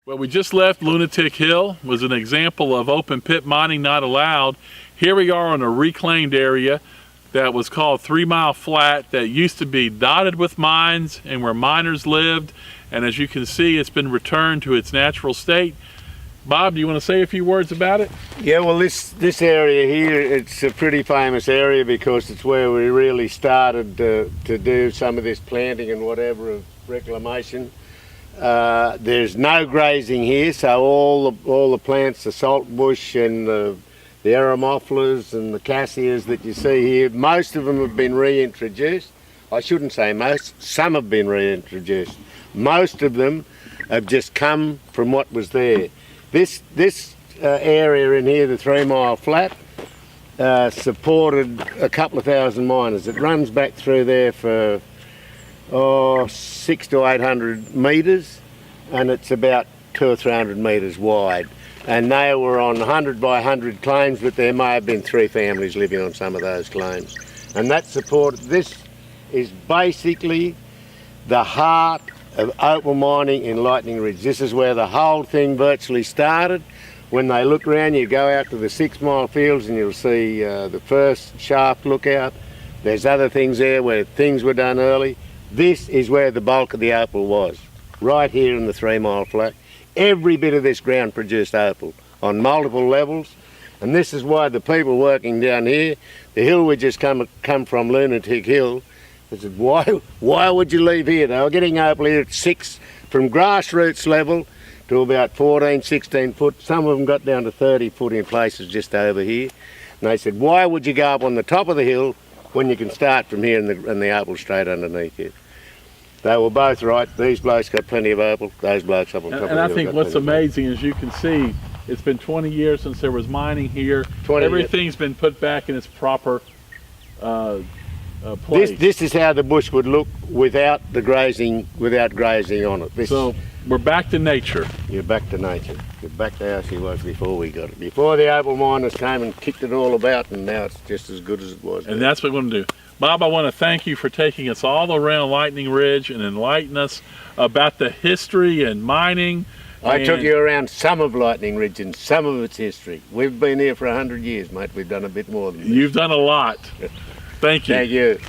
Well, we just left Lunatic Hill. It was an example of open pit mining not allowed. Here we are on a reclaimed area that was called 3 Mile Flat that used to be dotted with mines and where miners lived. And as you can see, it's been returned to its natural state. Bob, do you want to say a few words about it? Yeah, well, this area here, it's a pretty famous area because it's where we really started to do some of this planting and whatever of reclamation. There's no grazing here, so all the plants, the saltbush and the aromophilus and the cassias that you see here, most of them have been reintroduced. I shouldn't say most, some have been reintroduced. Most of them have just come from what was there. This area in here, the 3 Mile Flat, supported a couple of thousand miners. It runs back through there for 600 to 800 metres, and it's about 200 or 300 metres wide. And they were on 100 by 100 claims, but there may have been 3 families living on some of those claims. And that supported, this is basically the heart of opal mining in Lightning Ridge. This is where the whole thing virtually started. When they look around, you go out to the 6 Mile fields and you'll see the first shaft lookout. There's other things there where things were done early. This is where the bulk of the opal was, right here in the 3 Mile Flat. Every bit of this ground produced opal on multiple levels, and this is why the people working down here, the hill we just come from, Lunatic Hill, they said, why would you leave here? They were getting opal here at 6, from grassroots level to about 14, 16 foot. Some of them got down to 30 foot in places just over here. And they said, why would you go up on the top of the hill when you can start from here and the opal straight underneath you? They were both right. These blokes got plenty of opal, those blokes up on top of the hill. And I think what's amazing, as you can see, it's been 20 years since there was mining here. Everything's been put back in its proper place. This is how the bush would look without grazing on it. So we're back to nature. You're back to nature. You're back to how she was before we got it. Before the opal miners came and kicked it all about, and now it's just as good as it was. And that's what we're going to do. Bob, I want to thank you for taking us all around Lightning Ridge and enlightening us about the history and mining. I took you around some of Lightning Ridge and some of its history. We've been here for 100 years, mate. We've done a bit more than this. You've done a lot. Thank you. Thank you.